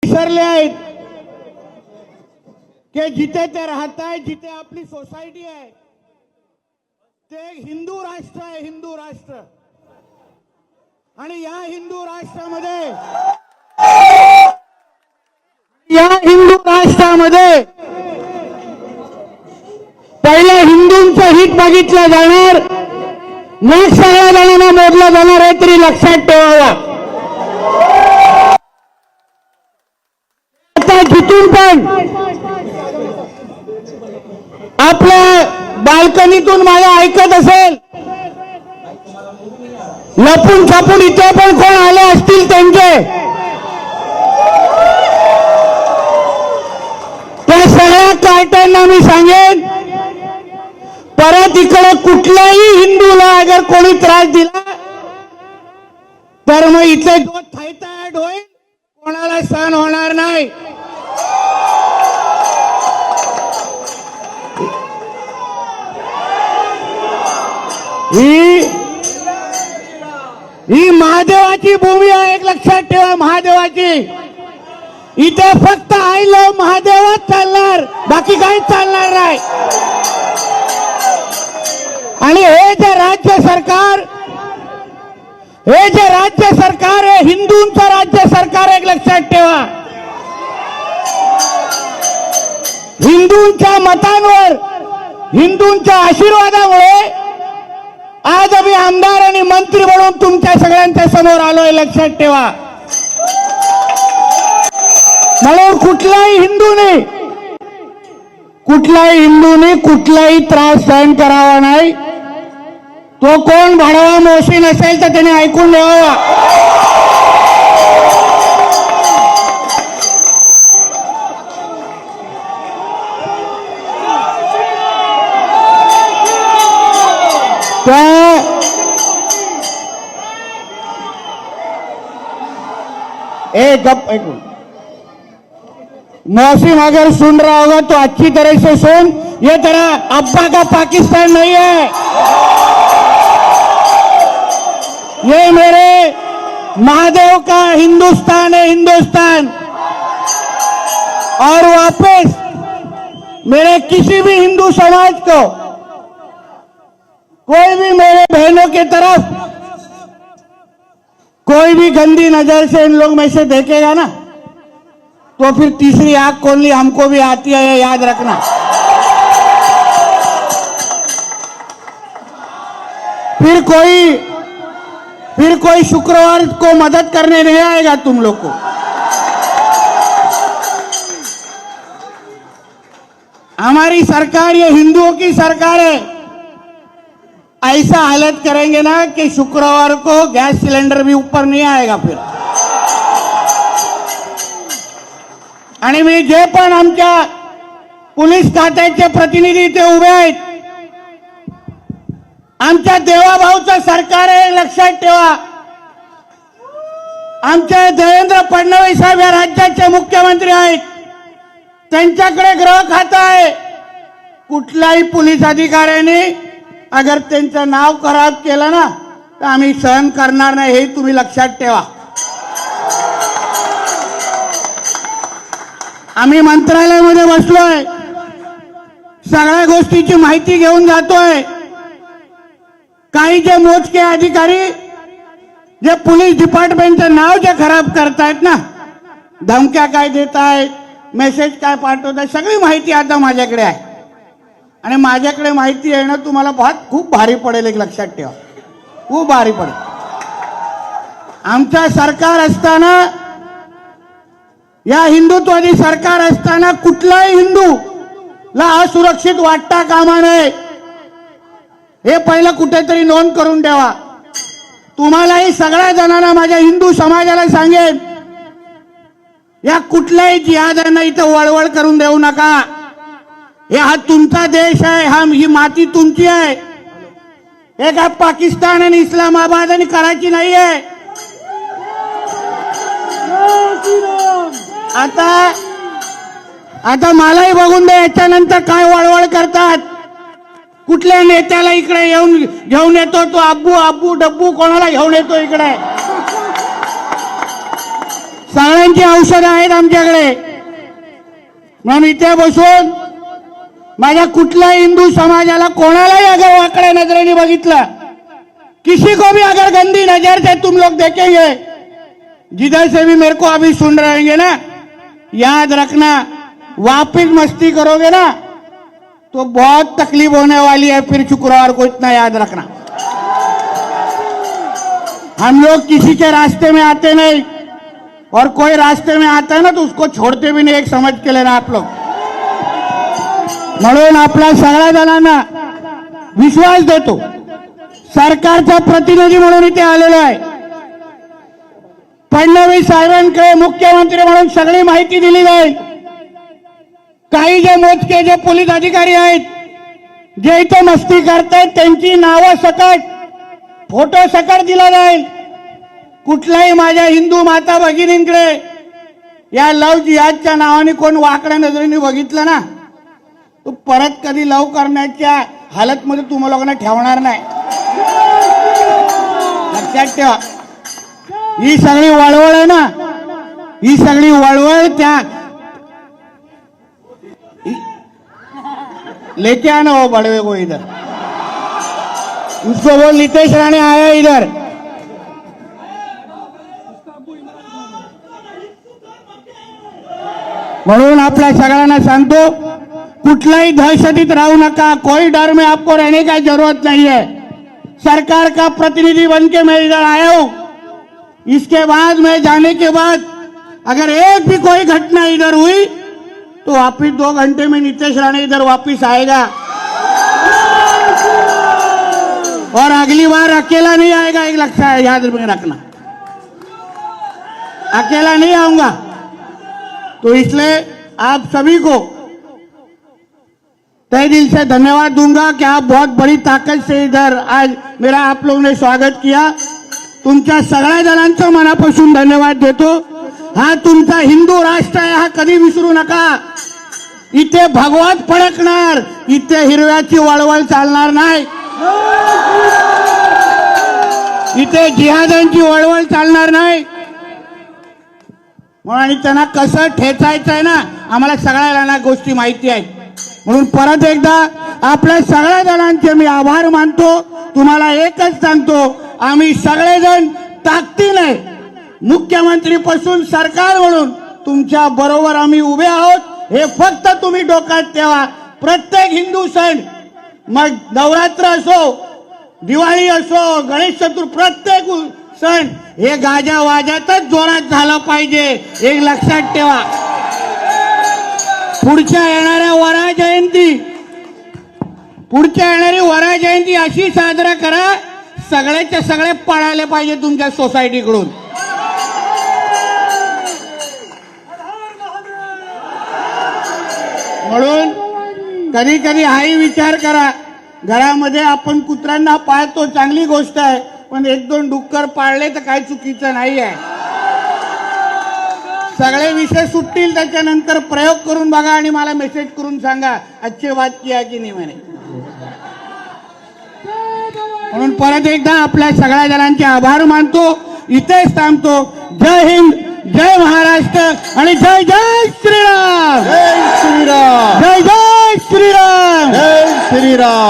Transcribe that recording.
विसरले आहेत की जिथे ते राहत आहेत, जिथे आपली सोसायटी आहे, ते हिंदू राष्ट्र आहे, हिंदू राष्ट्र. आणि या हिंदू राष्ट्रामध्ये पहिलं हिंदूंचं हित बघितलं जाणार, मग सगळ्या जणांना मोडलं जाणार आहे. तरी लक्षात ठेवावा. आता जिथून पण आपल्या बाल्कनीतून मला ऐकत असेल, लपून छपून इथे पण कोण आले असतील त्यांचे, त्या सगळ्या कार्ट्यांना मी सांगेन, परत इकडे कुठल्याही हिंदूला अगर कोणी त्रास दिला तर मग इथे जो थैताड होईल कोणाला सहन होणार नाही. ही महादेवाची भूमी आहे, एक लक्षात ठेवा. महादेवाची इथे फक्त आय लव्ह महादेवच चालणार, बाकी काहीच चालणार नाही. आणि हे जे राज्य सरकार आहे, हिंदूंचं राज्य सरकार, एक लक्षात ठेवा. हिंदूंच्या मतांवर, हिंदूंच्या आशीर्वादामुळे आज आम्ही आमदार आणि मंत्री म्हणून तुमच्या सगळ्यांच्या समोर आलोय, लक्षात ठेवा. म्हणून कुठल्याही हिंदूने कुठलाही त्रास सहन करावा नाही. तो कोण भाडवा मोशी नसेल तर त्याने ऐकून घ्यावा. एक मौसम अगर सुन रहा होगा तो अच्छी तरह से सुन. ये तेरा अब्बा का पाकिस्तान नहीं है, ये मेरे महादेव का हिंदुस्तान है, हिंदुस्तान. और वापस मेरे किसी भी हिंदू समाज को, कोई भी मेरे बहनों की तरफ कोई भी गंदी नजर से इन लोग में से देखेगा ना, तो फिर तीसरी आंख खोलनी हमको भी आती है, ये याद रखना. फिर कोई शुक्रवार को मदद करने नहीं आएगा तुम लोग को. हमारी सरकार ये हिंदुओं की सरकार है. ऐसा हालत करेंगे ना कि शुक्रवार को गैस सिलेंडर भी ऊपर नहीं आएगा फिर. आणि मी जे पण आमच्या पोलीस खात्याचे प्रतिनिधी ते उभे आहेत, आमच्या देवाभाऊचं सरकार आहे, लक्षात ठेवा. आमचे देवेंद्र फडणवीस साहेब या राज्याचे मुख्यमंत्री आहेत, त्यांच्याकडे गृह खातं आहे. कुठल्याही पोलीस अधिकाऱ्याने अगर त्यांचं नाव खराब केलं ना तर आम्ही सहन करणार नाही, हे तुम्ही लक्षात ठेवा. आम्ही मंत्रालयामध्ये बसलोय, सगळ्या गोष्टीची माहिती घेऊन जातोय. काही जे मोजके अधिकारी जे पोलीस डिपार्टमेंटचं नाव जे खराब करतायत ना, धमक्या काय देतायत, मेसेज काय पाठवतायत, सगळी माहिती आता माझ्याकडे आहे. आणि माझ्याकडे माहिती आहे ना, तुम्हाला खूप भारी पडेल, एक लक्षात ठेवा, खूप भारी पडेल. आमचं सरकार असताना, या हिंदुत्वादी सरकार असताना कुठलाही हिंदूला असुरक्षित वाटता कामा नये, हे पहिलं कुठेतरी नोंद करून ठेवा. तुम्हालाही सगळ्या जणांना, माझ्या हिंदू समाजाला सांगेन, या कुठल्याही जिहाद्यांना इथं वळवळ करून देऊ नका. हा तुमचा देश आहे, ही माती तुमची आहे. हे काय पाकिस्तान आणि इस्लामाबाद आणि कराची नाही आहे. आता मलाही बघून दे, याच्यानंतर काय वळवळ करतात. कुठल्या नेत्याला इकडे घेऊन येतो तो, अब्बू अब्बू डब्बू कोणाला घेऊन येतो इकडे. सगळ्यांची औषधं आहेत आमच्याकडे. म्हणून इथे बसून माझ्या कुठल्याही हिंदू समाजाला कोणालाही अगर वाकड्या नजरेने बघितलं, किसी को भी अगर गंदी नजर से तुम लोग देखेंगे, जिधर से भी मेरे को अभी सुन रहेंगे ना, याद रखना, वापिस मस्ती करोगे ना तो बहुत तकलीफ होने वाली है फिर शुक्रवार को, इतना याद रखना. हम लोग किसी के रास्ते में आते नहीं, और कोई रास्ते में आता है ना तो उसको छोड़ते भी नहीं, एक समझ के लेना आप लोग. म्हणून आपल्या सगळ्या जणांना विश्वास देतो, सरकारचा प्रतिनिधी म्हणून इथे आलेलो आहे. फडणवीस साहेबांकडे मुख्यमंत्री म्हणून सगळी माहिती दिली जाईल. काही जे मोजके जे पोलीस अधिकारी आहेत जे इथे मस्ती करतायत त्यांची नावं सकट, फोटो सकट दिला जाईल. कुठल्याही माझ्या हिंदू माता भगिनींकडे या लव जिहादच्या नावाने कोण वाकड्या नजरेने बघितलं ना, तो परत कधी लव करण्याच्या हालतमध्ये तुम्हा लोकांना ठेवणार नाही, लक्षात ठेवा. ही सगळी वळवळ आहे ना, ही सगळी वळवळ त्या लेके आना वो बड़वे को इधर, उसको बोल नितेश राणे आया इधर. म्हणून आपल्या सगळ्यांना सांगतो, कुठल्याही दहशतीत राहू नका. कोई डर में आपको रहने का जरूरत नहीं है. सरकार का प्रतिनिधि बन के मैं इधर आया हूं. इसके बाद मैं जाने के बाद अगर एक भी कोई घटना इधर हुई तो वापिस 2 घंटे में नितेश राणे इधर वापिस आएगा, और अगली बार अकेला नहीं आएगा, एक लक्ष्य है, याद में रखना, अकेला नहीं आऊंगा. तो इसलिए आप सभी को तहे दिल से धन्यवाद दूंगा कि आप बहुत बड़ी ताकत से इधर आज मेरा आप लोगों ने स्वागत किया. तुमच्या सगळ्या जणांचं मनापासून धन्यवाद देतो. हा तुमचा हिंदू राष्ट्र आहे, हा कधी विसरू नका. इथे भगवान फडकणार, इथे हिरव्याची वळवळ चालणार नाही, इथे जिहादांची वळवळ चालणार नाही. म्हणून आणि त्यांना कसं ठेचायचं आहे ना, आम्हाला सगळ्या गोष्टी माहिती आहेत. म्हणून परत एकदा आपल्या सगळ्या जणांचे मी आभार मानतो. तुम्हाला एकच सांगतो, आम्ही सगळेजण ताकदीने मुख्यमंत्री पासून सरकार म्हणून तुमच्या बरोबर आम्ही उभे आहोत. हे फक्त तुम्ही डोक्यात ठेवा. प्रत्येक हिंदू सण, मग नवरात्र असो, दिवाळी असो, गणेश चतुर्थी, प्रत्येक सण हे गाजा वाजातच जोरात झालं पाहिजे, एक लक्षात ठेवा. पुढच्या येणाऱ्या वरा जयंती अशी साजरा करा, सगळ्याच्या सगळे पळायला पाहिजे तुमच्या सोसायटीकडून. म्हणून कधी कधी हाही विचार करा, घरामध्ये आपण कुत्र्यांना पाळतो, चांगली गोष्ट आहे, पण 1-2 डुक्कर पाळले तर काही चुकीचं नाही आहे. सगळे विषय सुटतील त्याच्यानंतर प्रयोग करून बघा आणि मला मेसेज करून सांगा अच्छी बात किया की नाही म्हणे. म्हणून परत एकदा आपल्या सगळ्या जणांचे आभार मानतो, इथेच थांबतो. जय हिंद, जय महाराष्ट्र आणि जय जय श्रीराम. जय श्रीराम. जय जय श्रीराम. जय श्रीराम.